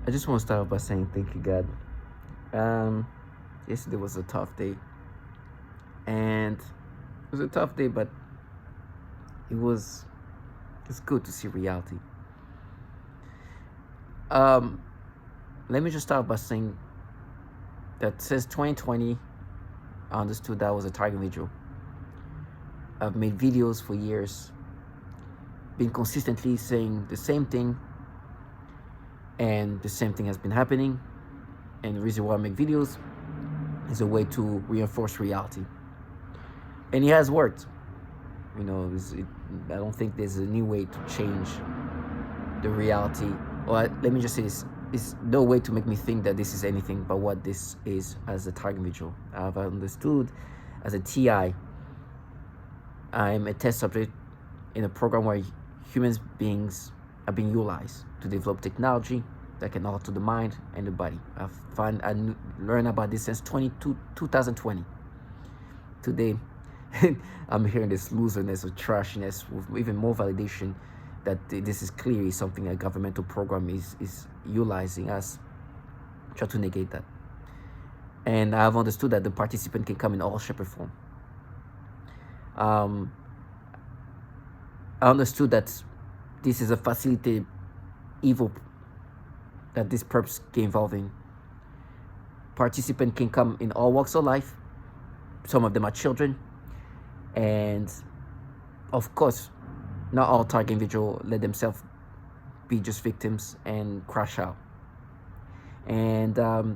I just want to start off by saying thank you, God. Um, Yesterday was a tough day, and it was a tough day, but it was it's good to see reality. Um, Let me just start by saying that since 2020, I understood that I was a target individual. I've made videos for years, been consistently saying the same thing, and the same thing has been happening. And the reason why I make videos is a way to reinforce reality, and it has worked. I don't think there's a new way to change the reality. Or let me just say this: it's no way to make me think that this is anything but what this is as a target individual. I've understood as a TI, I'm a test subject in a program where human beings are being utilized to develop technology that can alter the mind and the body. I learned about this since 2020. Today, I'm hearing this loserness or trashiness with even more validation that this is clearly something a governmental program is utilizing us, try to negate that. And I've understood that the participant can come in all shape or form. I understood that this is a facilitated evil that this purpose can involve in. Participant can come in all walks of life. Some of them are children. And of course, not all target individuals let themselves be just victims and crash out. And I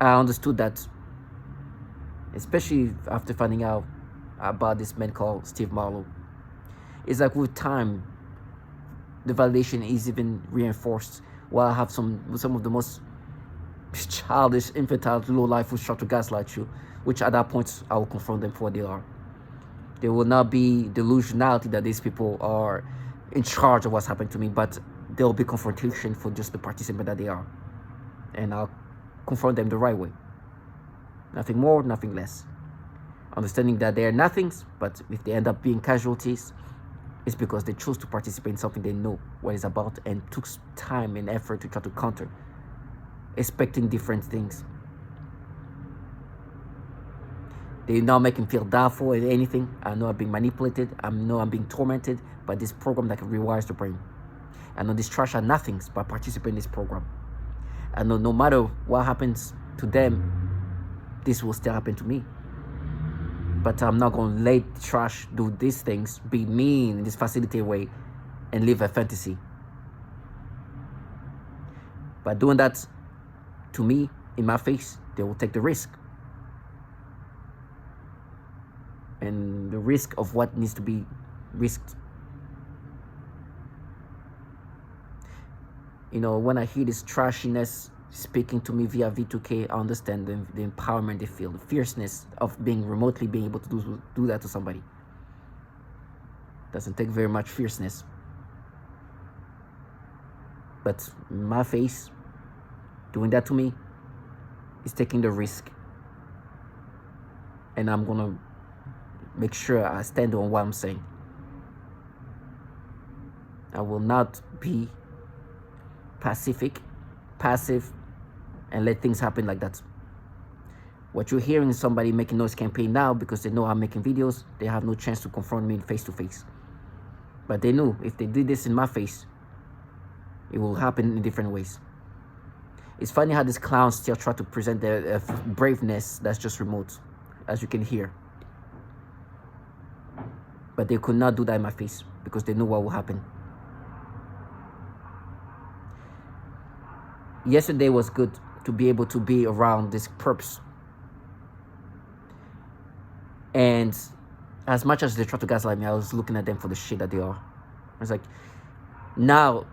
understood that, especially after finding out about this man called Steve Marlowe. It's like with time, the validation is even reinforced. While I have some of the most childish, infantile, low life who try to gaslight you, which at that point I will confront them for what they are. There will not be delusionality that these people are in charge of what's happened to me, but there will be confrontation for just the participant that they are. And I'll confront them the right way. Nothing more, nothing less. Understanding that they are nothings, but if they end up being casualties, it's because they chose to participate in something they know what it's about and took time and effort to try to counter, expecting different things. They now make him feel doubtful at anything. I know I'm being manipulated. I know I'm being tormented by this program that rewires the brain. I know these trash are nothings but participate in this program. I know no matter what happens to them, this will still happen to me. But I'm not going to let trash do these things, be mean in this facilitated way, and live a fantasy. By doing that to me, in my face, they will take the risk. And the risk of what needs to be risked. When I hear this trashiness speaking to me via V2K, I understand the empowerment they feel, the fierceness of being remotely being able to do that to somebody. Doesn't take very much fierceness. But my face, doing that to me, is taking the risk. And I'm gonna make sure I stand on what I'm saying. I will not be passive, and let things happen like that. What you're hearing is somebody making noise campaign now because they know I'm making videos. They have no chance to confront me face to face. But they know if they did this in my face, it will happen in different ways. It's funny how these clowns still try to present their braveness that's just remote, as you can hear. But they could not do that in my face because they know what will happen. Yesterday was good to be able to be around this purpose. And as much as they try to gaslight me, I was looking at them for the shit that they are. I was like, now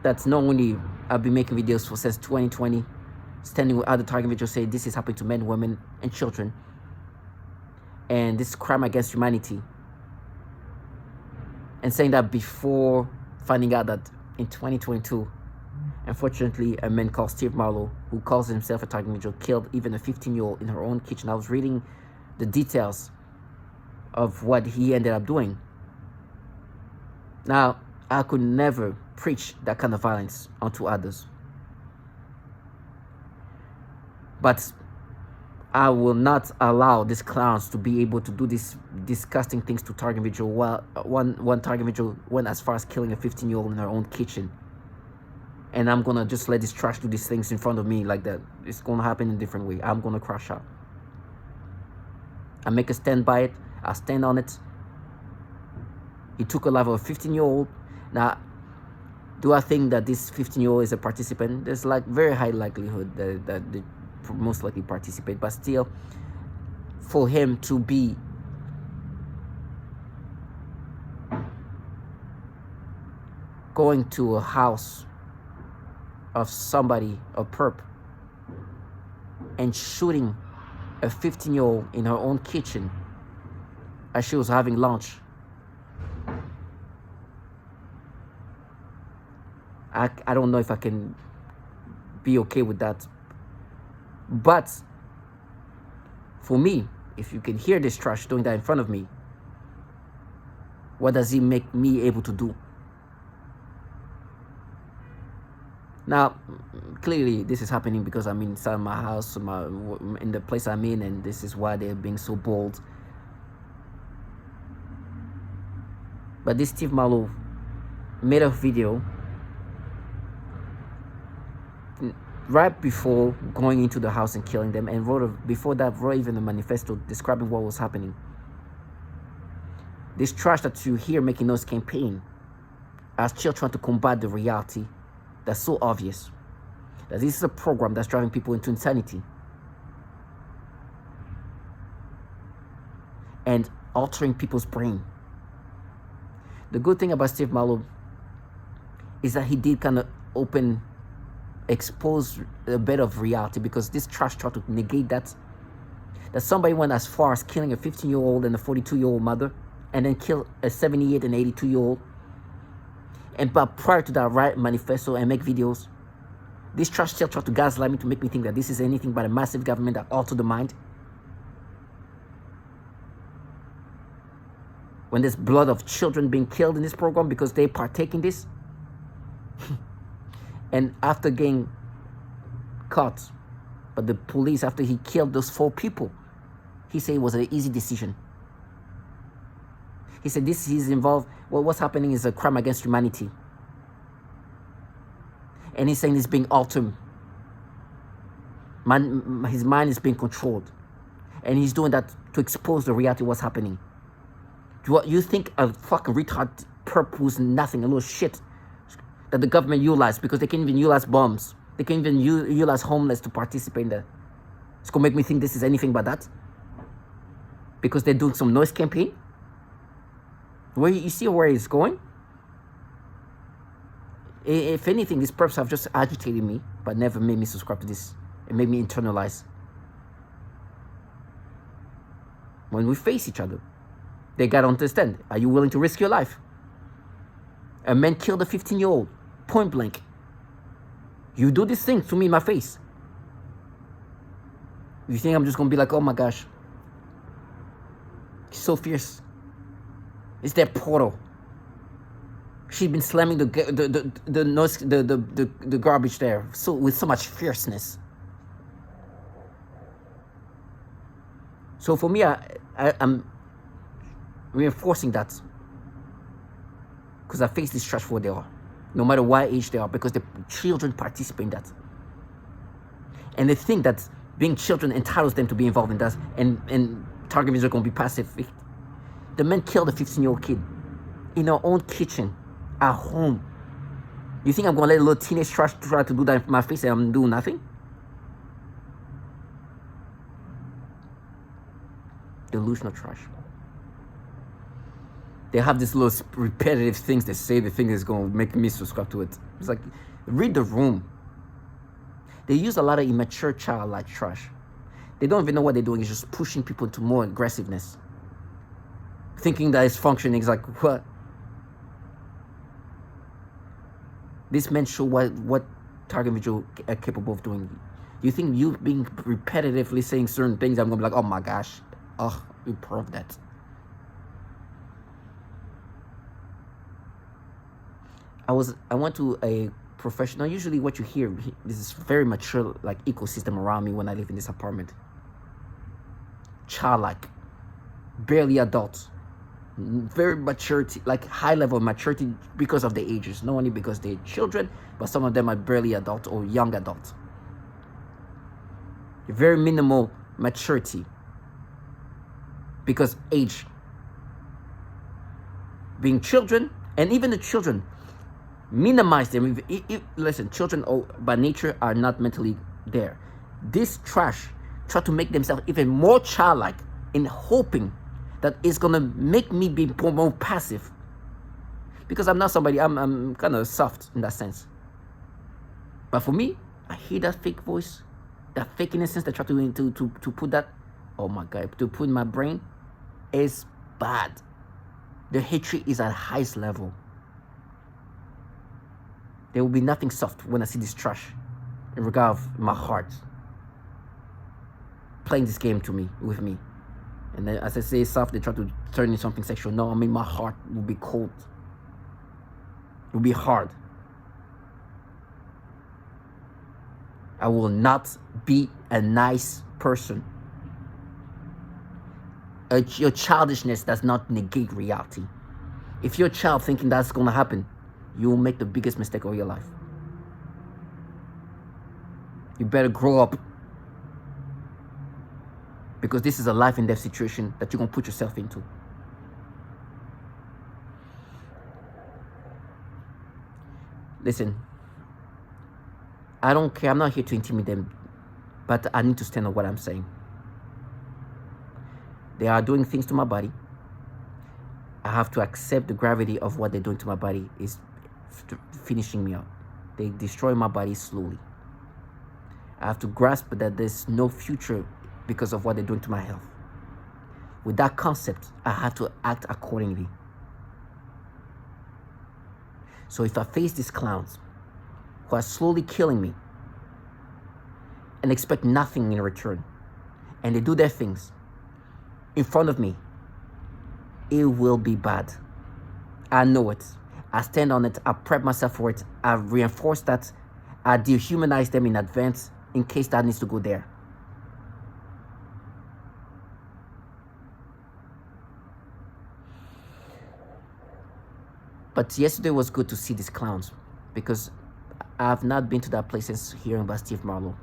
that's not only I've been making videos for since 2020, standing with other target videos saying this is happening to men, women, and children. And this crime against humanity. And saying that before finding out that in 2022, unfortunately, a man called Steve Marlowe, who calls himself a target individual, killed even a 15-year-old in her own kitchen. I was reading the details of what he ended up doing. Now, I could never preach that kind of violence onto others. But I will not allow these clowns to be able to do these disgusting things to target individual. While one target individual went as far as killing a 15-year-old in her own kitchen. And I'm gonna just let this trash do these things in front of me like that. It's gonna happen in a different way. I'm gonna crash out. I make a stand by it. I stand on it. He took a life of a 15-year-old. Now, do I think that this 15-year-old is a participant? There's like very high likelihood that they most likely participate, but still, for him to be going to a house of somebody, a perp, and shooting a 15-year-old in her own kitchen as she was having lunch, I don't know if I can be okay with that. But for me, if you can hear this trash doing that in front of me, what does it make me able to do? Now, clearly, this is happening because I'm inside my house, in the place I'm in, and this is why they're being so bold. But this Steve Marlowe made a video right before going into the house and killing them, and before that wrote even a manifesto describing what was happening. This trash that you hear making those campaign are still trying to combat the reality that's so obvious, that this is a program that's driving people into insanity and altering people's brain. The good thing about Steve Marlowe is that he did kind of expose a bit of reality, because this trash tried to negate that somebody went as far as killing a 15-year-old and a 42-year-old mother, and then kill a 78 and 82-year-old. And but prior to that, write manifesto and make videos. This trash still tried to gaslight me to make me think that this is anything but a massive government that altered the mind. When there's blood of children being killed in this program because they partake in this. And after getting caught, but the police, after he killed those 4 people, he said it was an easy decision. He said he's involved, well, what's happening is a crime against humanity. And he's saying it's being altered. His mind is being controlled. And he's doing that to expose the reality of what's happening. You think a fucking retard perp who's nothing, a little shit, that the government utilized, because they can't even utilize bombs. They can't even utilize homeless to participate in that. It's going to make me think this is anything but that? Because they're doing some noise campaign? Where you see where it's going? If anything, these perps have just agitated me, but never made me subscribe to this. It made me internalize. When we face each other, they got to understand, are you willing to risk your life? A man killed a 15-year-old, point blank. You do this thing to me in my face. You think I'm just going to be like, oh my gosh, she's so fierce. It's that portal. She's been slamming the garbage there with so much fierceness. So for me, I'm reinforcing that, because I face this trash for what they are, no matter what age they are, because the children participate in that, and they think that being children entitles them to be involved in that, and target videos are going to be passive. The man killed a 15-year-old kid in our own kitchen, at home. You think I'm going to let a little teenage trash try to do that in my face and I'm doing nothing? Delusional trash. They have these little repetitive things they say, the thing is going to make me subscribe to it. It's like, read the room. They use a lot of immature childlike trash. They don't even know what they're doing. It's just pushing people to more aggressiveness. Thinking that it's functioning. It's like, what? This men show what target video are capable of doing. You think you being repetitively saying certain things, I'm going to be like, oh my gosh. Oh, you proved that. I went to a professional. Usually what you hear, this is very mature like ecosystem around me when I live in this apartment. Childlike, barely adults, very maturity, like high level of maturity because of the ages, not only because they're children, but some of them are barely adults or young adults. Very minimal maturity because age. Being children, and even the children, minimize them. Listen, children by nature are not mentally there. This trash try to make themselves even more childlike in hoping that it's gonna make me be more passive. Because I'm not somebody, I'm kind of soft in that sense. But for me, I hear that fake voice, that fake innocence that try to put that, oh my God, to put in my brain is bad. The hatred is at highest level. There will be nothing soft when I see this trash in regard of my heart playing this game to me, with me. And then as I say soft, they try to turn into something sexual. No, I mean my heart will be cold. It will be hard. I will not be a nice person. Your childishness does not negate reality. If you're a child thinking that's going to happen, you will make the biggest mistake of your life. You better grow up. Because this is a life and death situation that you're going to put yourself into. Listen, I don't care. I'm not here to intimidate them. But I need to stand on what I'm saying. They are doing things to my body. I have to accept the gravity of what they're doing to my body is finishing me up. They destroy my body slowly. I have to grasp that there's no future because of what they're doing to my health. With that concept, I have to act accordingly. So if I face these clowns who are slowly killing me and expect nothing in return, and they do their things in front of me, it will be bad. I know it. I stand on it. I prep myself for it. I reinforce that. I dehumanize them in advance in case that needs to go there. But yesterday was good to see these clowns because I have not been to that place since hearing about Steve Marlowe.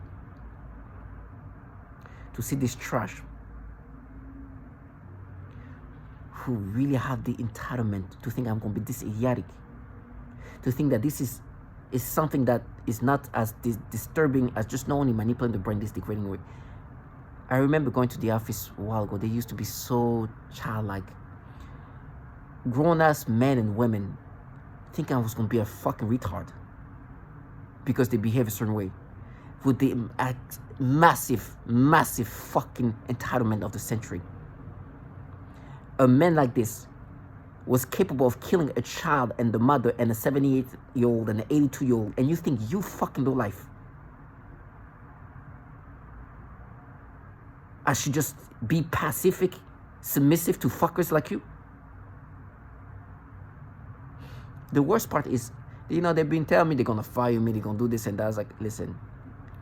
To see this trash who really have the entitlement to think I'm going to be this idiotic, to think that this is something that is not as disturbing as just not only manipulating the brain this degrading way. I remember going to the office a while ago. They used to be so childlike. Grown-ass men and women think I was going to be a fucking retard because they behave a certain way with the massive fucking entitlement of the century. A man like this was capable of killing a child and the mother and a 78-year-old and an 82-year-old, and you think you fucking know life. I should just be pacific, submissive to fuckers like you? The worst part is, they've been telling me they're going to fire me, they're going to do this and that. I was like, listen,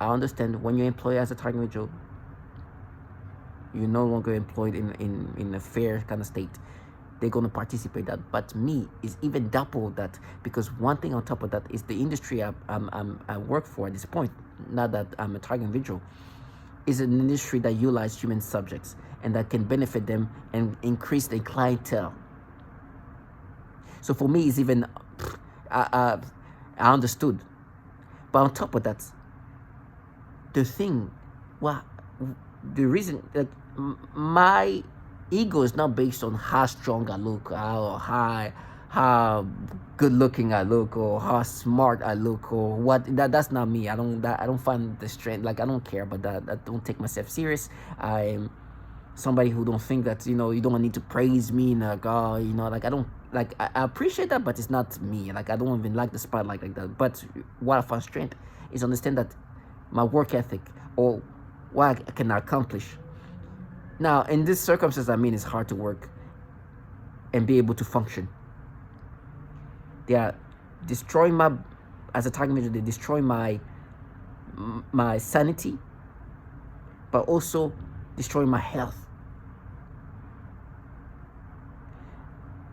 I understand when you're employed as a target individual, you're no longer employed in a fair kind of state. They're going to participate that. But me is even double that, because one thing on top of that is the industry I work for at this point, not that I'm a target individual, is an industry that utilizes human subjects and that can benefit them and increase their clientele. So for me, it's even, I understood. But on top of that, the reason that my ego is not based on how strong I look, how good looking I look, or how smart I look, or what. That's not me. I don't find the strength. Like, I don't care about that. I don't take myself serious. I'm somebody who don't think that you don't need to praise me. Like, oh, like, I don't like. I appreciate that, but it's not me. Like, I don't even like the spotlight like that. But what I find strength is understand that my work ethic or what I can accomplish. Now, in this circumstance, it's hard to work and be able to function. There are destroying my, as a target individual, they destroy my sanity, but also destroying my health.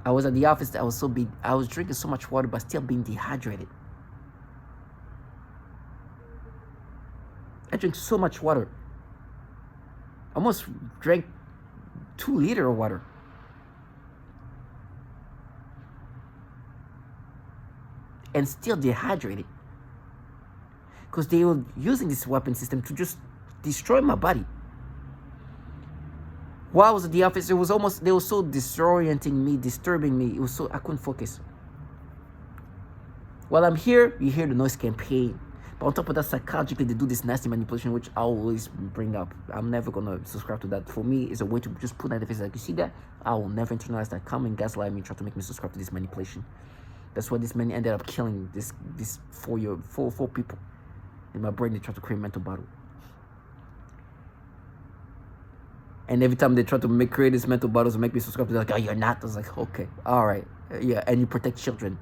I was at the office. I was drinking so much water, but still being dehydrated. I drink so much water. I almost drank 2 liters of water. And still dehydrated. Because they were using this weapon system to just destroy my body. While I was at the office, they were so disorienting me, disturbing me. I couldn't focus. While I'm here, you hear the noise campaign. But on top of that, psychologically, they do this nasty manipulation, which I always bring up. I'm never going to subscribe to that. For me, it's a way to just put that in the face. Like, you see that? I will never internalize that. Come and gaslight me, try to make me subscribe to this manipulation. That's why this man ended up killing this 4 people. In my brain, they tried to create a mental battle. And every time they try to create these mental battles and make me subscribe, they're like, oh, you're not. I was like, okay, all right. Yeah, and you protect children.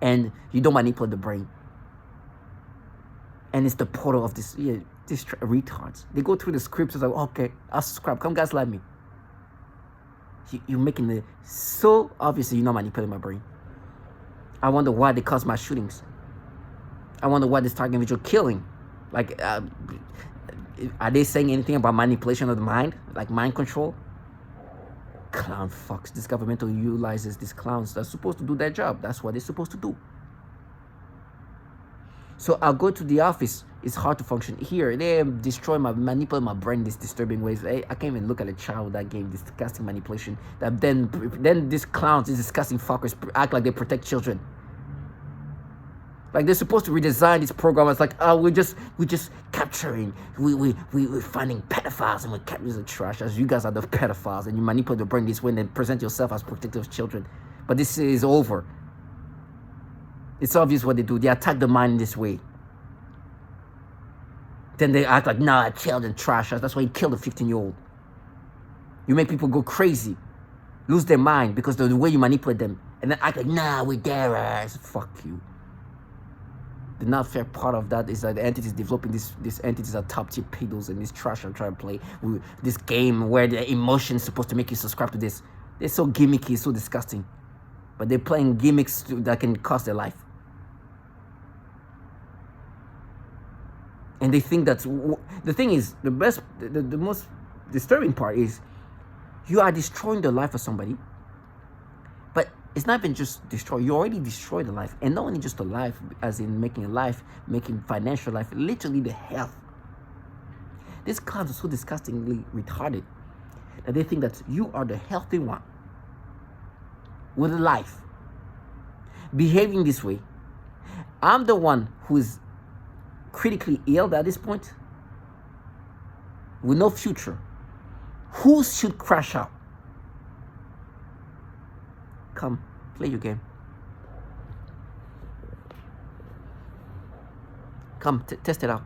And you don't manipulate the brain. And it's the portal of these retards. They go through the scripts. It's like, okay, I'll subscribe. Come gaslight me. You're making it so obvious you're not manipulating my brain. I wonder why they cause mass shootings. I wonder why this target individual killing. Like, are they saying anything about manipulation of the mind? Like mind control? Clown fucks. This government utilizes these clowns that's supposed to do their job. That's what they're supposed to do. So I'll go to the office. It's hard to function. Here, they manipulate my brain in these disturbing ways. I can't even look at a child with that game. This disgusting manipulation. Then these clowns, these disgusting fuckers act like they protect children. Like they're supposed to redesign this program. It's like, oh, we're just capturing, we're finding pedophiles and we're capturing the trash. As you guys are the pedophiles and you manipulate the brain this way and then present yourself as protective of children. But this is over. It's obvious what they do. They attack the mind in this way. Then they act like, nah, children trash us. That's why you kill the 15-year-old. You make people go crazy, lose their mind because of the way you manipulate them, and then act like, nah, we're there. Fuck you. The not fair part of that is that the entities developing these entities are top tier pedos and this trash I'm trying to play with this game where the emotion is supposed to make you subscribe to this. They're so gimmicky, so disgusting. But they're playing gimmicks that can cost their life. And they think that's the thing is the most disturbing part is you are destroying the life of somebody. But it's not even just destroy. You already destroyed the life, and not only just the life, as in making a life, making financial life, literally the health. These clowns are so disgustingly retarded that they think that you are the healthy one with a life, behaving this way. I'm the one who is critically ill at this point, with no future. Who should crash out? Come, play your game. Come, test it out.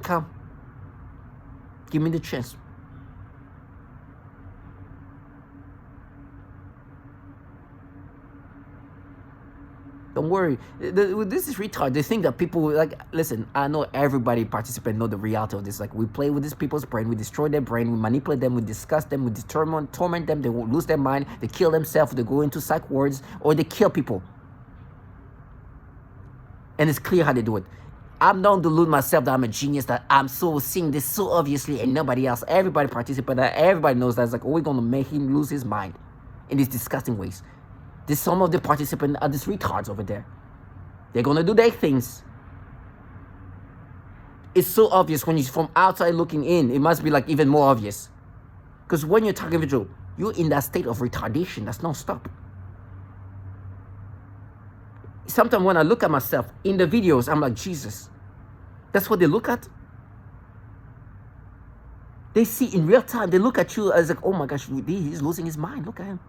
Come. Give me the chance. Don't worry. This is retard. They think that people, like, listen, I know everybody participant know the reality of this. Like, we play with these people's brain, we destroy their brain, we manipulate them, we disgust them, we torment them, they won't lose their mind, they kill themselves, they go into psych wards, or they kill people. And it's clear how they do it. I'm not delude myself that I'm a genius, that I'm so seeing this so obviously and nobody else. Everybody participate, everybody knows that. It's like, oh, we're going to make him lose his mind in these disgusting ways. Some of the participants are these retards over there. They're going to do their things. It's so obvious when you're from outside looking in. It must be like even more obvious. Because when you're talking individual, you're in that state of retardation that's non-stop. Sometimes when I look at myself in the videos, I'm like, Jesus. That's what they look at. They see in real time. They look at you as like, oh my gosh, he's losing his mind. Look at him.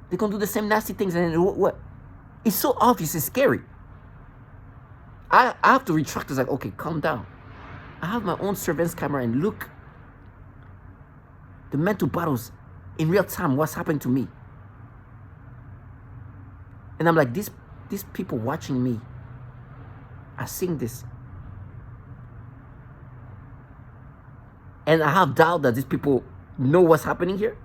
They're going to do the same nasty things. And what? It's so obvious. It's scary. I have to retract. It's like, okay, calm down. I have my own surveillance camera and look. The mental battles in real time. What's happening to me. And I'm like, these people watching me are seeing this. And I have doubt that these people know what's happening here.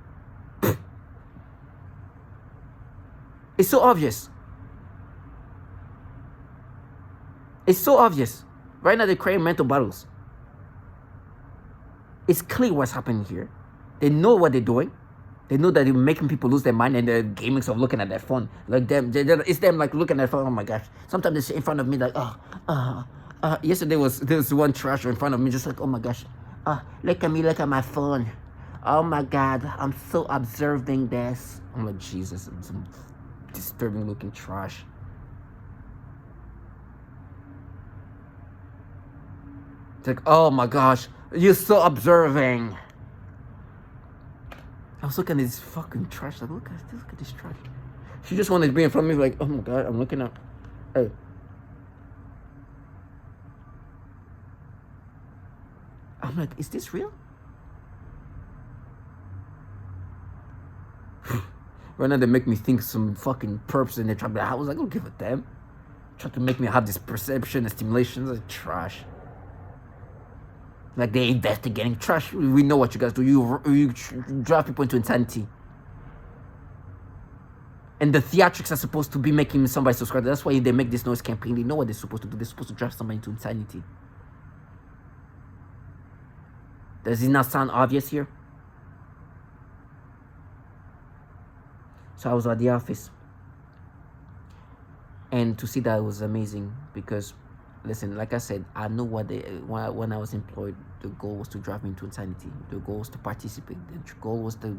It's so obvious. It's so obvious. Right now they're creating mental battles. It's clear what's happening here. They know what they're doing. They know that they're making people lose their mind, and the gimmicks of looking at their phone. Like it's them like looking at their phone. Oh my gosh! Sometimes they sit in front of me like, yesterday there was one trasher in front of me, just like, oh my gosh, look at me, look at my phone. Oh my God, I'm so observing this. I'm like, Jesus, I'm some disturbing looking trash. It's like, oh my gosh, you're so observing. I was looking at this fucking trash. Like, look at this trash. She just wanted to be in front of me, like, oh my God, I'm looking up. Hey. I'm like, is this real? Right now they make me think some fucking perps, and they try to be like, I was like, I don't give a damn. Try to make me have this perception and stimulation. Like, trash. Like, they're investigating trash. We know what you guys do. You drive people into insanity. And the theatrics are supposed to be making somebody subscribe. That's why they make this noise campaign. They know what they're supposed to do. They're supposed to drive somebody into insanity. Does it not sound obvious here? So I was at the office. And to see that was amazing because, listen, like I said, I know what when I was employed, the goal was to drive me into insanity. The goal was to participate. The goal was to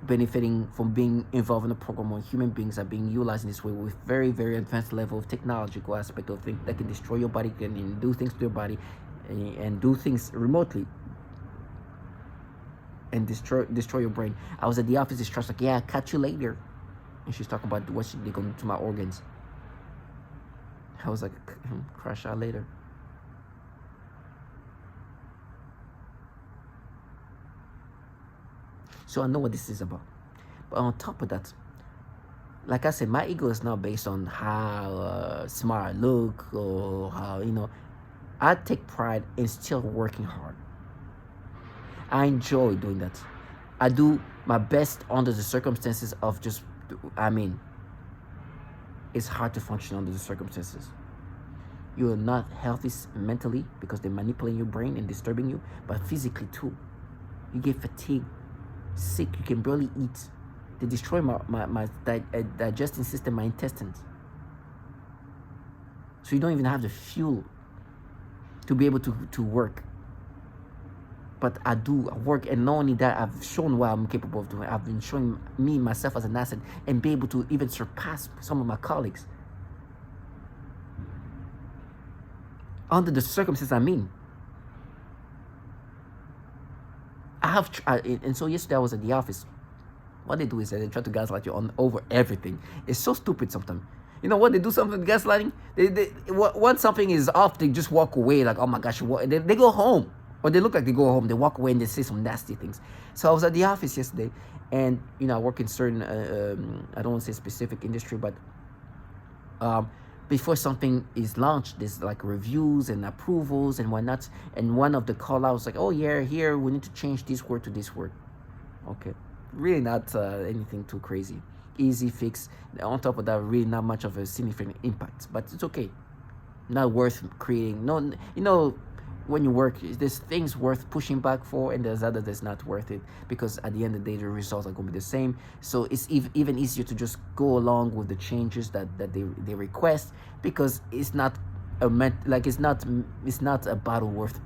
benefiting from being involved in a program where human beings are being utilized in this way with very, very advanced level of technological aspect of things that can destroy your body and do things to your body and do things remotely and destroy your brain. I was at the office, distressed, like, yeah, catch you later. And she's talking about what they're going to do to my organs. I was like, crash out later. So I know what this is about. But on top of that, like I said, my ego is not based on how smart I look or how, I take pride in still working hard. I enjoy doing that. I do my best under the circumstances of it's hard to function under the circumstances. You are not healthy mentally because they're manipulating your brain and disturbing you, but physically too. You get fatigued, sick, you can barely eat. They destroy my digesting system, my intestines. So you don't even have the fuel to be able to work. But I work, and not only that, I've shown what I'm capable of doing. I've been showing myself as an asset and be able to even surpass some of my colleagues. Under the circumstances I'm in. And so yesterday I was at the office. What they do is they try to gaslight you over everything. It's so stupid sometimes. You know what? They do something gaslighting. Once something is off, they just walk away like, oh my gosh, they go home. Or they look like they go home. They walk away and they say some nasty things. So I was at the office yesterday, and I work in certain, I don't want to say specific industry, but before something is launched, there's like reviews and approvals and whatnot. And one of the call outs like, oh yeah, here we need to change this word to this word. Okay, really not anything too crazy. Easy fix. On top of that, really not much of a significant impact, but it's okay. Not worth creating. No, when you work, there's things worth pushing back for, and there's others that's not worth it, because at the end of the day, the results are going to be the same. So it's even easier to just go along with the changes that they request, because it's not it's not a battle worth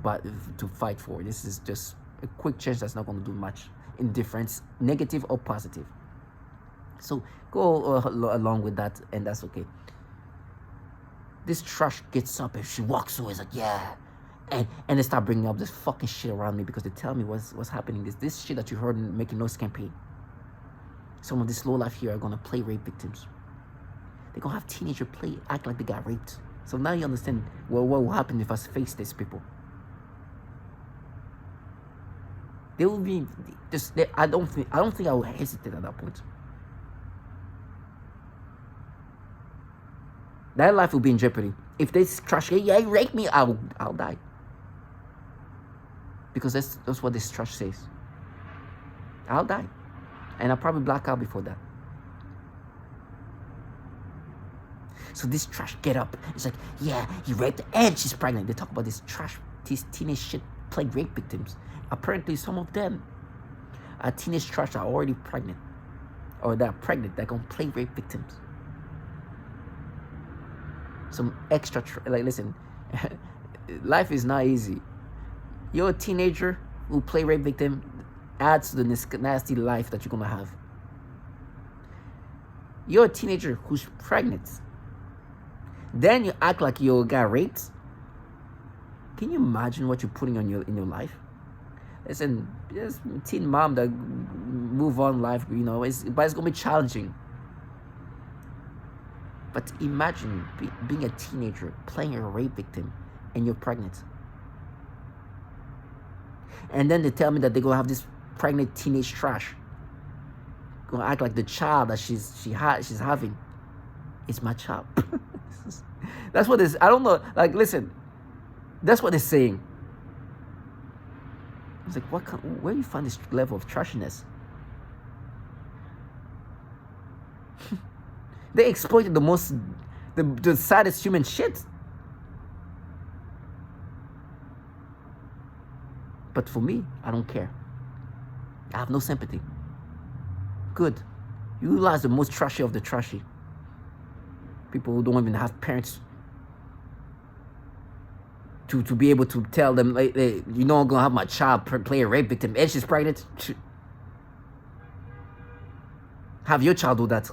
to fight for. This is just a quick change that's not going to do much in difference, negative or positive. So go along with that, and that's okay. This trash gets up and she walks away. It's like, yeah. And they start bringing up this fucking shit around me, because they tell me what's happening. This shit that you heard in Making Noise campaign. Some of this low life here are gonna play rape victims. They're gonna have teenagers act like they got raped. So now you understand what will happen if I face these people. They will be just. I don't think I will hesitate at that point. That life will be in jeopardy. If they trash, yeah, rape me, I'll die. Because that's what this trash says. I'll die. And I'll probably black out before that. So this trash get up. It's like, yeah, he raped her and she's pregnant. They talk about this trash, these teenage shit playing rape victims. Apparently some of them are teenage trash that are already pregnant. Or they're pregnant, they're gonna play rape victims. Some extra, like listen, life is not easy. You're a teenager who play rape victim, adds to the nasty life that you're gonna have. You're a teenager who's pregnant. Then you act like you got raped. Can you imagine what you're putting on in your life? Listen, just teen mom that move on life, you know, but it's gonna be challenging. But imagine being a teenager playing a rape victim and you're pregnant. And then they tell me that they're gonna have this pregnant teenage trash. Gonna act like the child that she's having. It's my child. That's what this. I don't know. Like, listen, that's what they're saying. I was like, where do you find this level of trashiness? They exploited the saddest human shit. But for me, I don't care. I have no sympathy. Good. You realize the most trashy of the trashy. People who don't even have parents to be able to tell them, like, hey, you know, I'm gonna have my child play a rape victim and she's pregnant. Have your child do that.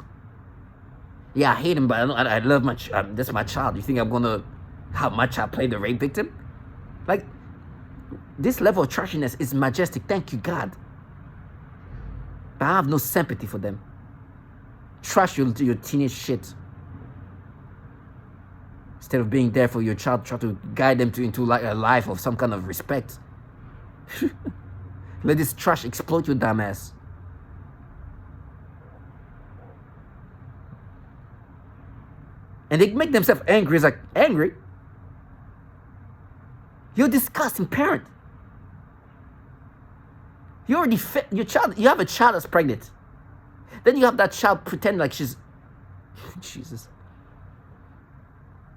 Yeah, I hate him, but I love my child. That's my child. You think I'm gonna have my child play the rape victim? Like, this level of trashiness is majestic. Thank you, God. But I have no sympathy for them. Trash your teenage shit. Instead of being there for your child, try to guide them into like a life of some kind of respect. Let this trash exploit your dumb ass. And they make themselves angry. It's like, angry? You're a disgusting parent. You already your child. You have a child that's pregnant. Then you have that child pretend like she's Jesus.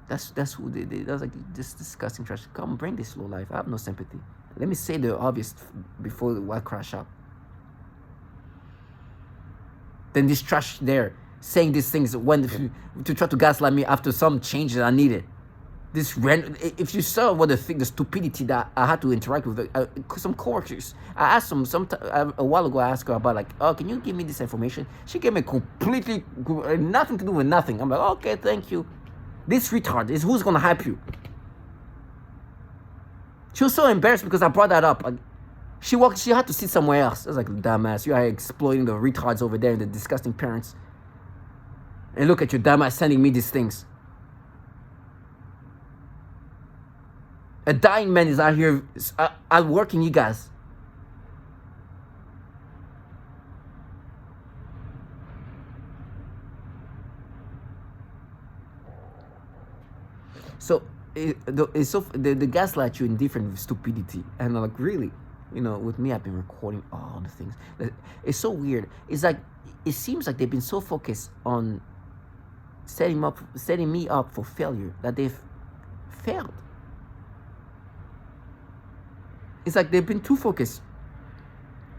That's who they was like, this disgusting trash. Come bring this low life. I have no sympathy. Let me say the obvious before I crash out. Then this trash there saying these things when to try to gaslight me after some changes I needed. This if you saw what the stupidity that I had to interact with some coworkers. I asked them a while ago. I asked her about like, oh, can you give me this information? She gave me completely nothing to do with nothing. I'm like, okay, thank you. This retard is who's gonna help you. She was so embarrassed because I brought that up. Like, she had to sit somewhere else. I was like, dumbass, you are exploiting the retards over there and the disgusting parents. And look at your dumbass sending me these things. A dying man is out here outworking you guys. So they gaslight you in different stupidity, and I'm like, really, you know, with me, I've been recording all the things. It's so weird. It's like it seems like they've been so focused on setting me up for failure that they've failed. It's like they've been too focused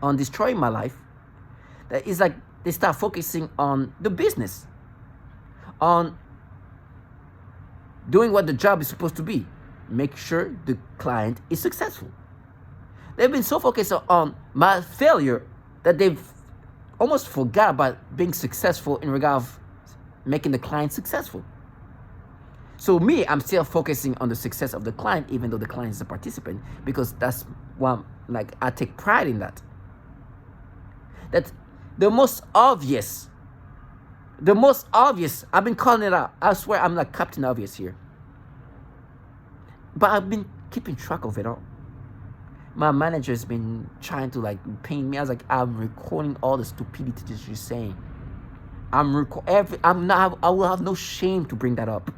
on destroying my life. That it's like they start focusing on the business, on doing what the job is supposed to be. Make sure the client is successful. They've been so focused on my failure that they've almost forgot about being successful in regard of making the client successful. So me, I'm still focusing on the success of the client, even though the client is a participant, because that's what I take pride in that. That the most obvious, I've been calling it out. I swear I'm like Captain Obvious here. But I've been keeping track of it all. My manager's been trying to like pain me. I was like, I'm recording all the stupidity that you're saying. I will have no shame to bring that up.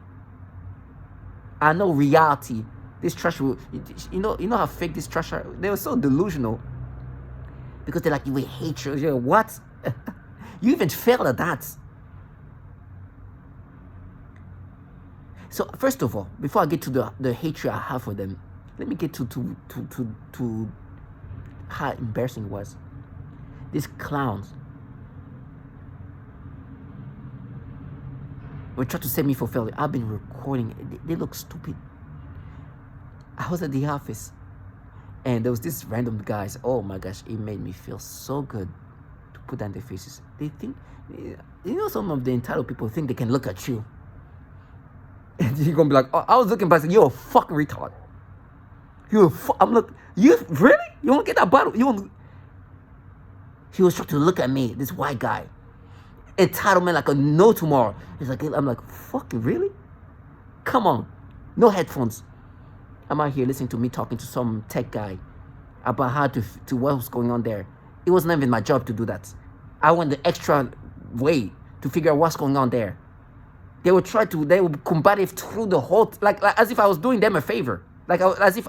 I know reality. This trash will, you know how fake this trash are. They were so delusional because they're like, we hate you. You're what? You even failed at that. So first of all, before I get to the hatred I have for them, let me get to how embarrassing it was. These clowns were trying to set me for failure. I've been recording it. They look stupid. I was at the office and there was this random guys. Oh my gosh, it made me feel so good to put down their faces. They think, some of the entitled people think they can look at you. And you're gonna be like, oh, I was looking back, you're a fucking retard. I'm like, you really? You won't get that bottle? You won't. He was trying to look at me, this white guy. Entitlement like a no tomorrow. He's like, I'm like, fucking really? Come on. No headphones. I'm out here listening to me talking to some tech guy about how to what was going on there. It wasn't even my job to do that. I went the extra way to figure out what's going on there. They were combative through the whole, like as if I was doing them a favor. As if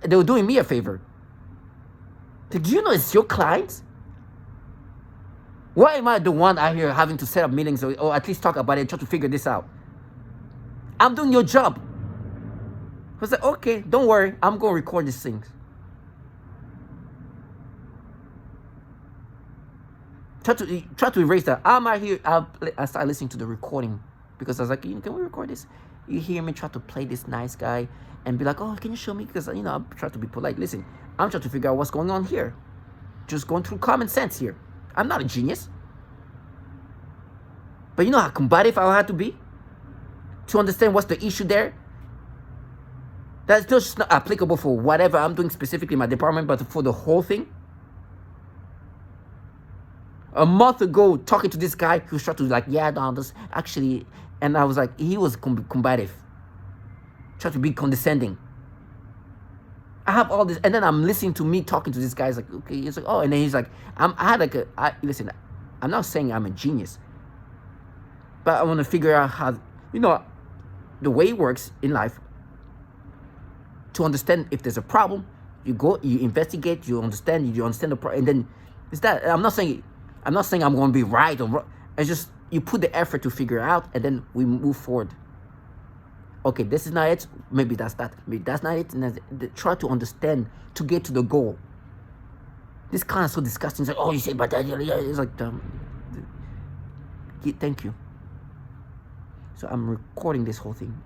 they were doing me a favor. Do you know it's your clients? Why am I the one out here having to set up meetings or at least talk about it and try to figure this out? I'm doing your job. I was like, okay, don't worry. I'm going to record these things. Try to erase that. I'm out here. I started listening to the recording because I was like, can we record this? You hear me try to play this nice guy and be like, oh, can you show me? Because, I'm trying to be polite. Listen, I'm trying to figure out what's going on here. Just going through common sense here. I'm not a genius. But you know how combative I had to be to understand what's the issue there? That's just not applicable for whatever I'm doing specifically in my department, but for the whole thing. A month ago, talking to this guy who was trying to this actually, and I was like, he was combative. Trying to be condescending. I have all this, and then I'm listening to me talking to this guy. He's like, okay, he's like, oh, and then he's like, listen, I'm not saying I'm a genius, but I want to figure out how, the way it works in life. To understand if there's a problem, you go, you investigate, you understand the problem, and then it's that. I'm not saying I'm going to be right or wrong. It's just you put the effort to figure out, and then we move forward. Okay, this is not it. Maybe that's that. Maybe that's not it. And try to understand to get to the goal. This kind of so disgusting. It's like, oh, you say, but it's like, thank you. So I'm recording this whole thing.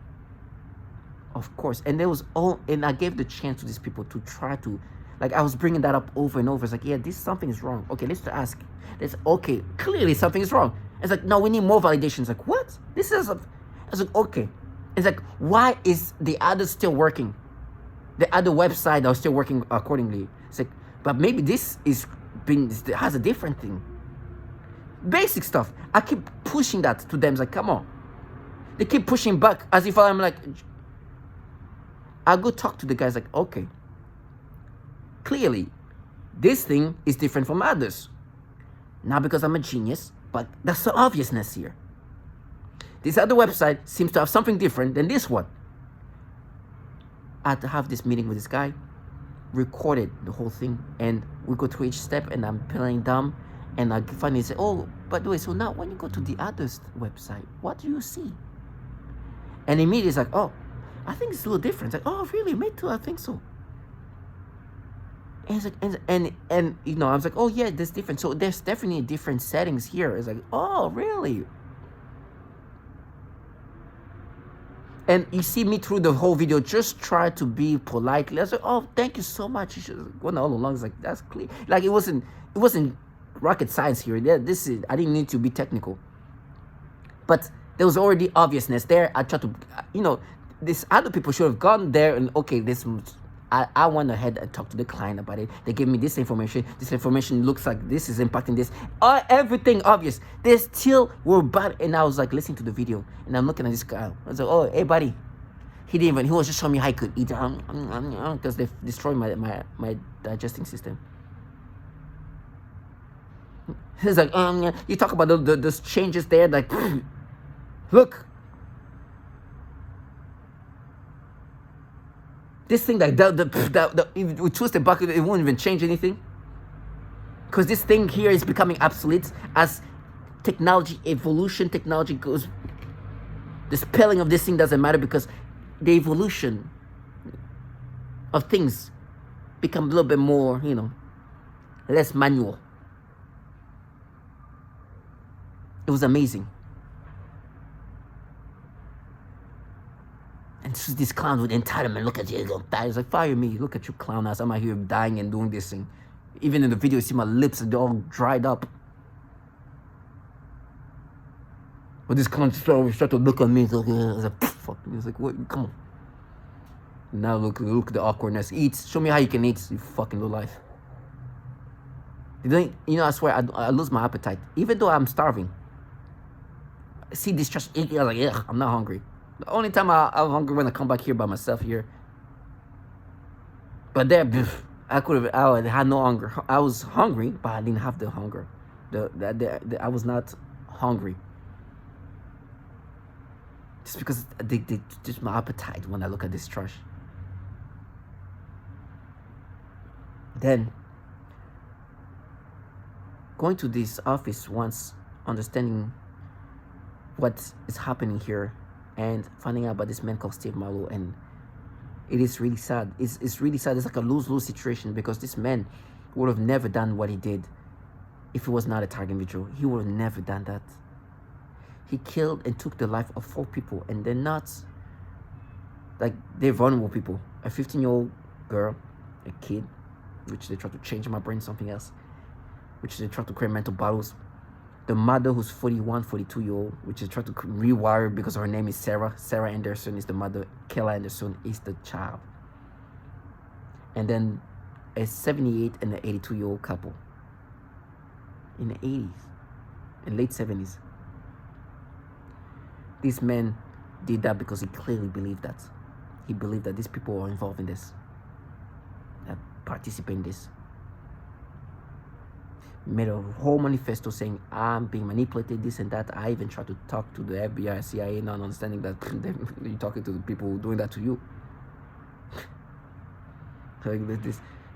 Of course, and I gave the chance to these people to try to, I was bringing that up over and over. It's like, yeah, something is wrong. Okay, let's ask. Okay, clearly something is wrong. It's like, no, we need more validation. It's like, what? It's like, okay. It's like, why is the others still working? The other website are still working accordingly. It's like, but maybe this has a different thing. Basic stuff. I keep pushing that to them. It's like, come on. They keep pushing back as if I'm like, I go talk to the guys like, okay, clearly, this thing is different from others. Not because I'm a genius, but that's the obviousness here. This other website seems to have something different than this one. I had to have this meeting with this guy, recorded the whole thing, and we go through each step, and I'm playing dumb, and I finally say, oh, by the way, so now when you go to the other website, what do you see? And immediately it's like, oh, I think it's a little different. It's like, oh, really? Me too, I think so. And it's like, and I was like, oh yeah, that's different. So there's definitely different settings here. It's like, oh, really? And you see me through the whole video, just try to be politely. I was like, oh, thank you so much. You should go all along. It's like, that's clear. Like it wasn't rocket science here. I didn't need to be technical. But there was already obviousness there. I tried to, this other people should have gone there and okay, I went ahead and talked to the client about it. They gave me this information. This information looks like this is impacting this. Everything obvious. They still were bad. And I was like listening to the video. And I'm looking at this guy. I was like, oh, hey, buddy. He was just showing me how I could eat. Because they destroyed my digesting system. He's like, you talk about those changes there. Like, look. This thing like that if we twist it back, it won't even change anything. Because this thing here is becoming obsolete as technology goes. The spelling of this thing doesn't matter because the evolution of things become a little bit more, less manual. It was amazing. And so this clown with entitlement, look at you, you're gonna die. It's like, fire me, look at you, clown ass. I'm out here dying and doing this thing. Even in the video, you see my lips, they're all dried up. But this clown start to look at me. It's like, fuck. He's like, what? Come on. Now look at the awkwardness. Eat. Show me how you can eat, you fucking low life. I swear, I lose my appetite. Even though I'm starving. I see this trash eating, I'm like, ugh, I'm not hungry. The only time I'm hungry when I come back here by myself here. But there, I had no hunger. I was hungry, but I didn't have the hunger. I was not hungry. Just because just my appetite when I look at this trash. Then, going to this office once, understanding what is happening here, and finding out about this man called Steve Marlowe, and it is really sad. It's really sad. It's like a lose-lose situation because this man would have never done what he did if he was not a target individual. He would have never done that. He killed and took the life of 4 people, and they're not like they're vulnerable people. A 15-year-old girl, a kid, which they try to change my brain something else, which they try to create mental battles. The mother who's 41, 42-year-old, which is trying to rewire because her name is Sarah. Sarah Anderson is the mother. Kayla Anderson is the child. And then a 78 and an 82-year-old couple in the 80s and late 70s. This man did that because he clearly believed that. He believed that these people were involved in this, that participate in this. Made a whole manifesto saying, I'm being manipulated, this and that. I even tried to talk to the FBI, CIA, not understanding that you're talking to the people doing that to you. Like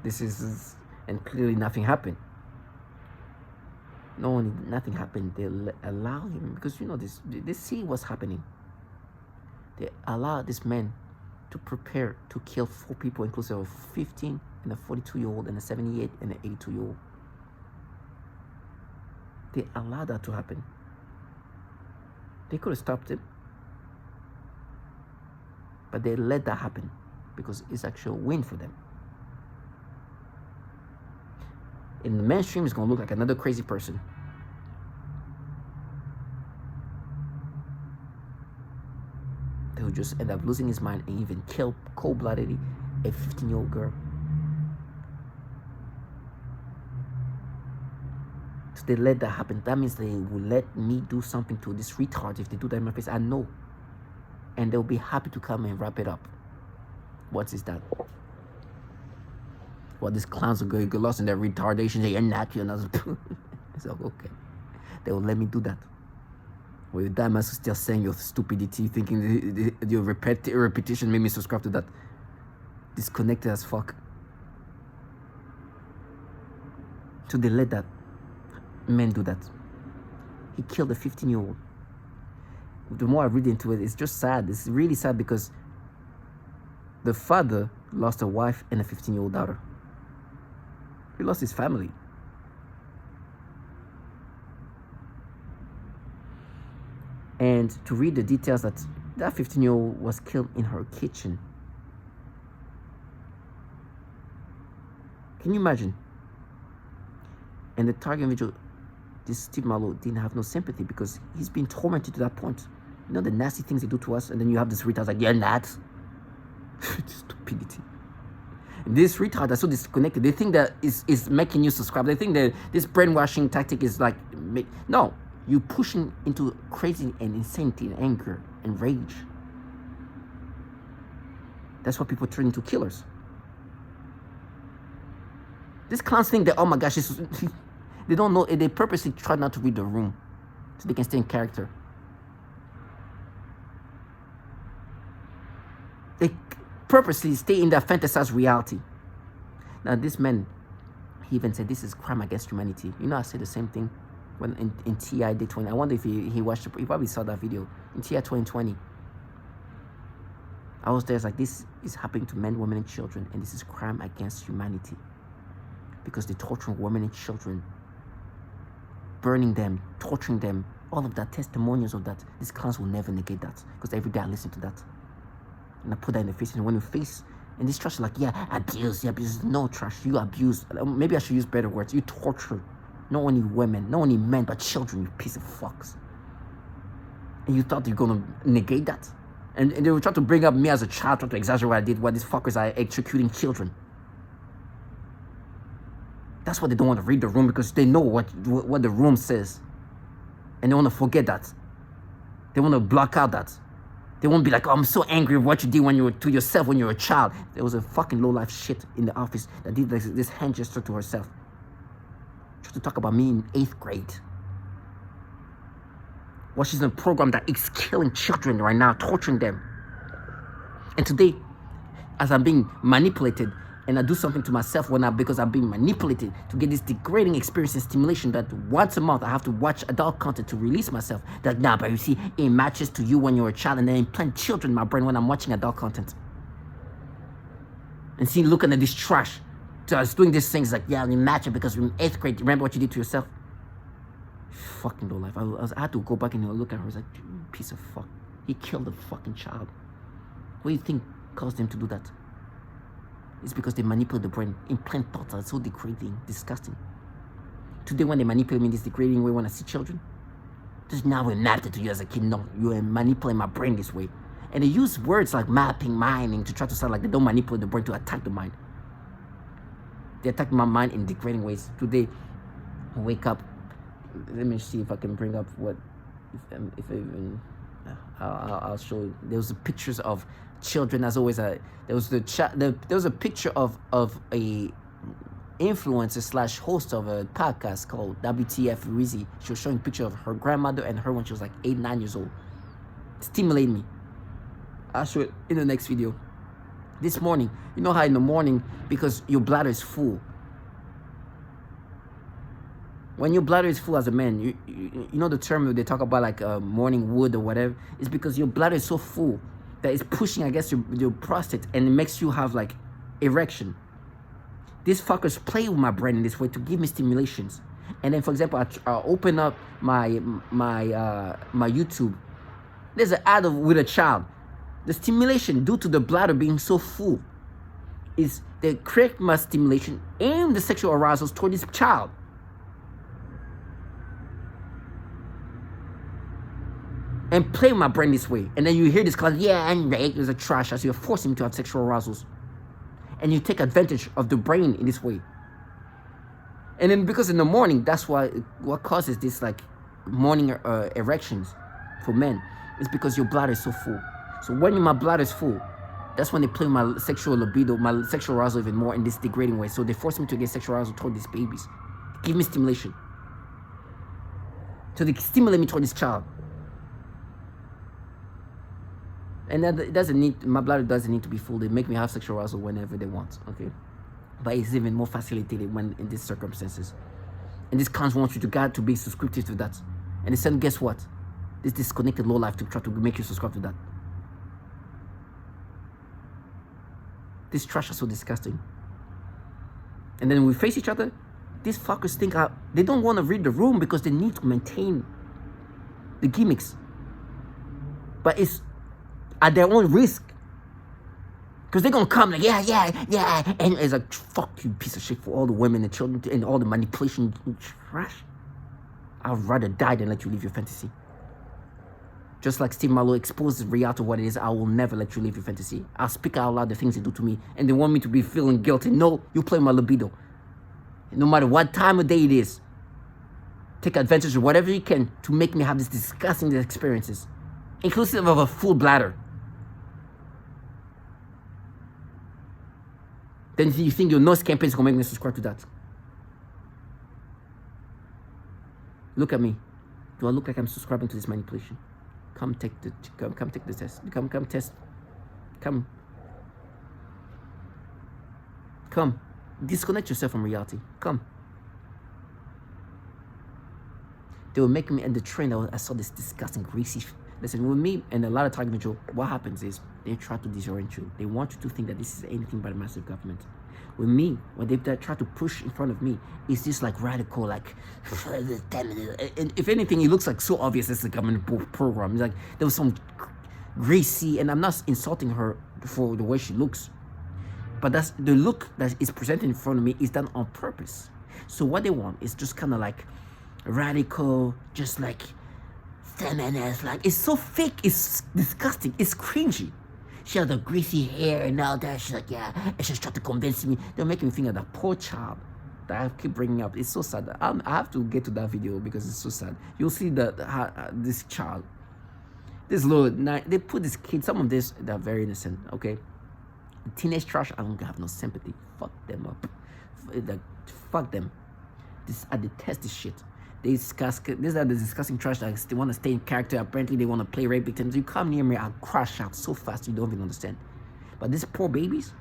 this is, and clearly nothing happened. Nothing happened. They allow him, because they see what's happening. They allow this man to prepare to kill 4 people, inclusive of 15 and a 42-year-old and a 78 and an 82-year-old. They allowed that to happen. They could have stopped it, but they let that happen because it's actually a win for them. In the mainstream, it's going to look like another crazy person. They'll just end up losing his mind and even kill cold-bloodedly a 15-year-old girl. So they let that happen. That means they will let me do something to this retard. If they do that in my face, I know. And they'll be happy to come and wrap it up. What is that? Well, these clowns will get lost in their retardation. They are not, So, okay. They will let me do that. Well, your dumb ass is still saying your stupidity, thinking your repetition made me subscribe to that. Disconnected as fuck. So they let that man do that. He killed a 15-year-old. The more I read into it, it's just sad. It's really sad because the father lost a wife and a 15-year-old daughter. He lost his family. And to read the details that 15-year-old was killed in her kitchen. Can you imagine? And the target individual, this Steve Marlowe, didn't have no sympathy because he's been tormented to that point. You know the nasty things they do to us, and then you have this retard like, you're not. Stupidity. And this retard are so disconnected. They think that is making you subscribe. They think that this brainwashing tactic is like, no, you pushing into crazy and insanity and anger and rage. That's why people turn into killers. These clowns think that, oh my gosh, they don't know. They purposely try not to read the room so they can stay in character. purposely stay in that fantasized reality. Now, this man, he even said this is crime against humanity. You know, I said the same thing when in TI Day 20. I wonder if he watched it. He probably saw that video in TI 2020. I was there. It's like, this is happening to men, women, and children, and this is crime against humanity because they're torturing women and children, burning them, torturing them. All of that, testimonials of that. These clowns will never negate that because every day I listen to that and I put that in the face. And when you face, and this trash is like, yeah, abuse, yeah, abuse. No, trash, you abuse. Maybe I should use better words. You torture not only women, not only men, but children, you piece of fucks. And you thought you're gonna negate that? And they were trying to bring up me as a child, trying to exaggerate what I did, what these fuckers are executing children. That's why they don't want to read the room, because they know what the room says. And they want to forget that. They want to block out that. They won't be like, oh, I'm so angry with what you did when you were to yourself when you were a child. There was a fucking low-life shit in the office that did this hand gesture to herself. Trying to talk about me in 8th grade. Well, she's in a program that is killing children right now, torturing them. And today, as I'm being manipulated, and I do something to myself because I'm being manipulated to get this degrading experience and stimulation that once a month I have to watch adult content to release myself. That nah, but you see, it matches to you when you're a child, and then implant children in my brain when I'm watching adult content. And see, looking at this trash. So I was doing these things like, yeah, imagine because in 8th grade, remember what you did to yourself? Fucking low life. I had to go back and look at her. I was like, piece of fuck. He killed a fucking child. What do you think caused him to do that? It's because they manipulate the brain. Implant thoughts are so degrading, disgusting. Today, when they manipulate me in this degrading way when I see children, just now we're mapped to you as a kid. No, you're manipulating my brain this way. And they use words like mapping, mining to try to sound like they don't manipulate the brain to attack the mind. They attack my mind in degrading ways. Today, I wake up. Let me see if I can bring up what, if I even, I'll show you. There was pictures of children, as always. There was a picture of a influencer / host of a podcast called WTF Rizzy. She was showing a picture of her grandmother and her when she was like 8, 9 years old. Stimulate me. I'll show it in the next video. This morning, you know how in the morning, because your bladder is full. When your bladder is full as a man, you know the term they talk about like morning wood or whatever. It's because your bladder is so full that it's pushing against your prostate, and it makes you have like erection. These fuckers play with my brain in this way to give me stimulations. And then, for example, I open up my YouTube. There's an ad with a child. The stimulation due to the bladder being so full is they create my stimulation and the sexual arousals toward this child. And play with my brain this way. And then you hear this called, yeah, and rape is a trash, as you're forcing me to have sexual arousals. And you take advantage of the brain in this way. And then because in the morning, that's what causes this like morning erections for men. It's because your bladder is so full. So when my bladder is full, that's when they play with my sexual libido, my sexual arousal even more in this degrading way. So they force me to get sexual arousal toward these babies. Give me stimulation. So they stimulate me toward this child. And that it doesn't need, my bladder doesn't need to be full. They make me have sexual arousal whenever they want, okay? But it's even more facilitated when in these circumstances. And these clowns want you to be subscriptive to that. And they said, guess what? This disconnected low life to try to make you subscribe to that. This trash is so disgusting. And then we face each other. These fuckers think they don't want to read the room because they need to maintain the gimmicks. But it's at their own risk. Because they're going to come like, yeah. And it's like, fuck you, piece of shit, for all the women and children and all the manipulation trash. I'd rather die than let you live your fantasy. Just like Steve Marlowe exposed reality to what it is, I will never let you live your fantasy. I'll speak out loud the things they do to me, and they want me to be feeling guilty. No, you play my libido. No matter what time of day it is, take advantage of whatever you can to make me have these disgusting experiences, inclusive of a full bladder. Then you think your nose campaign is going to make me subscribe to that? Look at me. Do I look like I'm subscribing to this manipulation? Come take the test. Come test. Come. Come. Disconnect yourself from reality. Come. They were making me, and the train, I saw this disgusting, greasy. Listen, with me and a lot of target control, what happens is they try to disorient you. They want you to think that this is anything but a massive government. With me, when they try to push in front of me, it's just like radical, like, and if anything, it looks like so obvious it's a government program. It's like there was some greasy, and I'm not insulting her for the way she looks, but that's the look that is presented in front of me is done on purpose. So what they want is just kind of like radical, just like feminist, like it's so fake, it's disgusting, it's cringy. She had the greasy hair and all that. She's like, yeah, and she's trying to convince me. They're making me think of that poor child that I keep bringing up. It's so sad. I have to get to that video because it's so sad. You'll see that this child, this little, they put this kid, some of this, they're very innocent, okay? Teenage trash, I don't have no sympathy. Fuck them up. Like, fuck them. I detest this shit. These are the disgusting trash that they want to stay in character. Apparently, they want to play rape victims. You come near me, I'll crash out so fast you don't even understand. But these poor babies,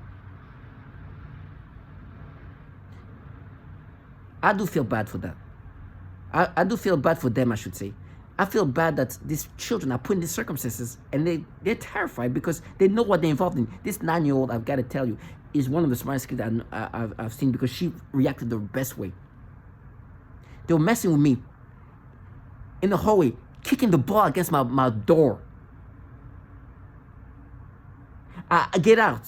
I do feel bad for that. I do feel bad for them, I should say. I feel bad that these children are put in these circumstances and they're terrified because they know what they're involved in. This 9-year-old, I've got to tell you, is one of the smartest kids I've seen because she reacted the best way. They were messing with me in the hallway, kicking the ball against my door. I get out.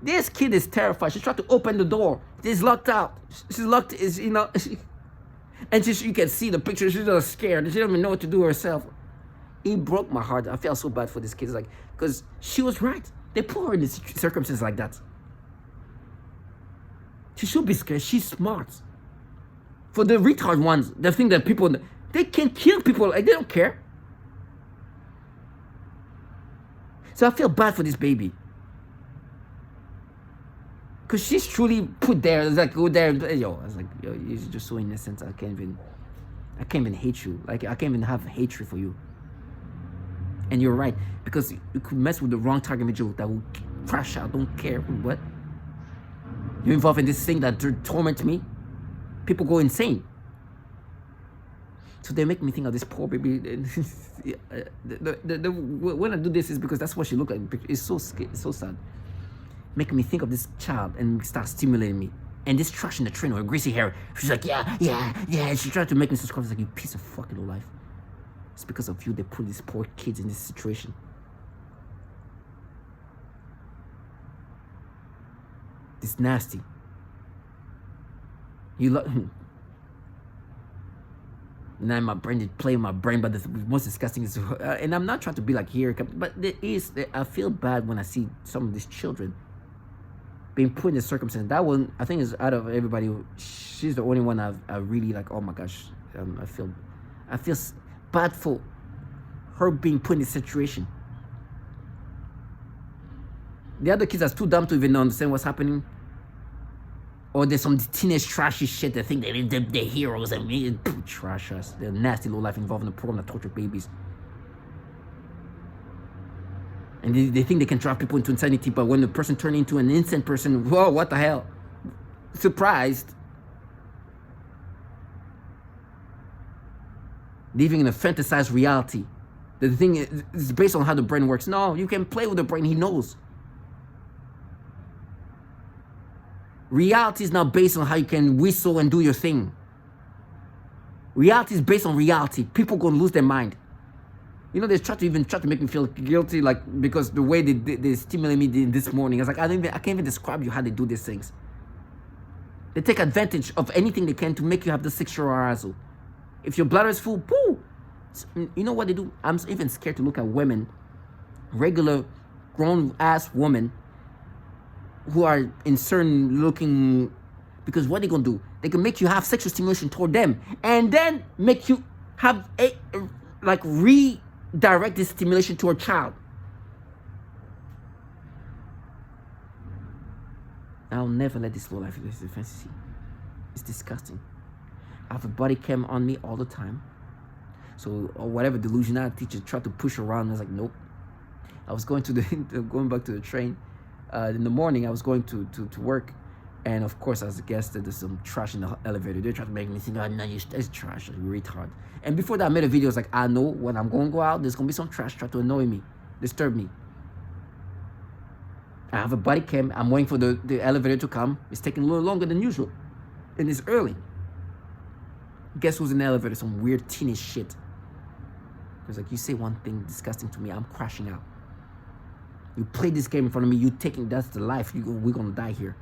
This kid is terrified. She tried to open the door. She's locked out. She's locked, you know. And you can see the picture. She's just scared. She doesn't even know what to do herself. It broke my heart. I felt so bad for this kid. Like, because she was right. They put her in this circumstances like that. She should be scared. She's smart. For the retard ones, they think that people, they can kill people, like they don't care. So I feel bad for this baby. Because she's truly put there, it's like, go there, yo, I was like, yo, you're just so innocent, I can't even hate you. Like, I can't even have hatred for you. And you're right, because you could mess with the wrong target individual that will crash out, don't care, what? You're involved in this thing that torments me? People go insane. So they make me think of this poor baby. When I do this, is because that's what she looked like. It's so sad. Making me think of this child and start stimulating me. And this trash in the train with her greasy hair. She's like, yeah. And she tried to make me subscribe. It's like, you piece of fucking low life. It's because of you they put these poor kids in this situation. It's nasty. Now my brain is playing my brain, but the most disgusting is, and I'm not trying to be like here, but I feel bad when I see some of these children being put in this circumstance. That one, I think, is out of everybody. She's the only one I really like. Oh my gosh, I feel bad for her being put in this situation. The other kids are too dumb to even understand what's happening. Or there's some teenage trashy shit that think they're heroes and me trash us. They're nasty low life involved in a program that torture babies. And they think they can drive people into insanity, but when the person turns into an innocent person, whoa, what the hell? Surprised. Living in a fantasized reality. The thing is based on how the brain works. No, you can play with the brain, he knows. Reality is not based on how you can whistle and do your thing. Reality is based on reality. People gonna lose their mind. You know, they try to make me feel guilty, like, because the way they stimulate me this morning. I was like, I can't even describe you how they do these things. They take advantage of anything they can to make you have the sexual arousal. If your bladder is full, poo. You know what they do? I'm even scared to look at women, regular grown-ass women, who are in certain looking, because what they gonna do? They can make you have sexual stimulation toward them, and then make you have redirect this stimulation to a child. I'll never let this low life live this fantasy. It's disgusting. I have a body cam on me all the time. So, or whatever delusional teacher tried to push around, I was like, nope. I was going back to the train. In the morning, I was going to work, And of course, as a guest, there's some trash in the elevator. They try to make me think, oh, no, it's trash, you retard. And before that, I made a video. It's like, I know when I'm going to go out, there's going to be some trash trying to annoy me, disturb me. I have a body cam. I'm waiting for the elevator to come. It's taking a little longer than usual. And it's early. Guess who's in the elevator? Some weird teenage shit. It's like, you say one thing disgusting to me, I'm crashing out. You play this game in front of me, that's the life. We're going to die here.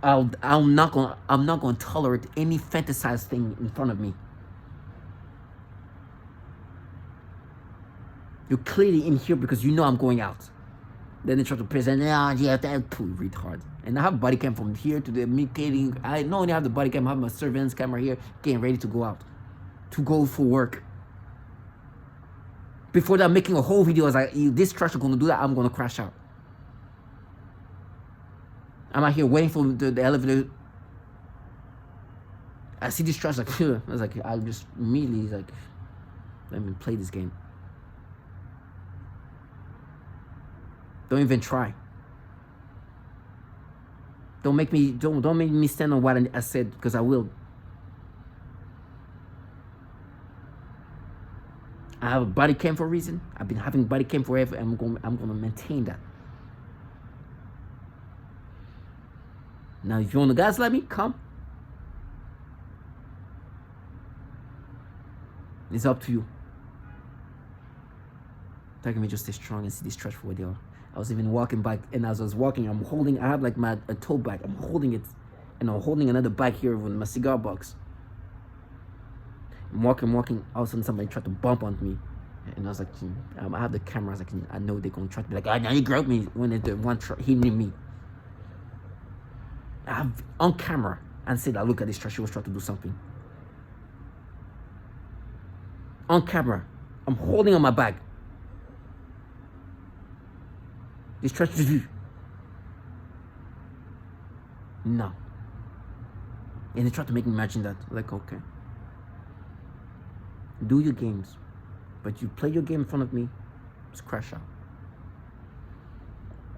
I'm not going to tolerate any fantasized thing in front of me. You're clearly in here because you know I'm going out. Then they try to present, yeah, that poor retard. And I have body cam from here to the meeting. I not only have the body cam, I have my surveillance camera here, getting ready to go out, to go for work. Before that, I'm making a whole video. I was like, if this trash is going to do that, I'm going to crash out. I'm out here waiting for the elevator. I see this trash, like, I was like, I just immediately, like, let me play this game. Don't even try. Don't make me stand on what I said, because I will. I have a body cam for a reason. I've been having body cam forever, and I'm gonna maintain that. Now, if you want to gaslight me, come. It's up to you. Taking me just stay strong and see this trash for what they are. I was even walking back, and as I was walking, I have like a tote bag. I'm holding it, and I'm holding another bag here with my cigar box. I'm walking. All of a sudden, somebody tried to bump onto me, and I was like, I have the camera. I was like, I know they're gonna try to be like, now you grabbed me when the one hitting me. I have on camera and said, I look at this trash. She was trying to do something. On camera, I'm holding on my bag. This trash to do. No. And they tried to make me imagine that. Like, okay. Do your games. But you play your game in front of me, just crash out.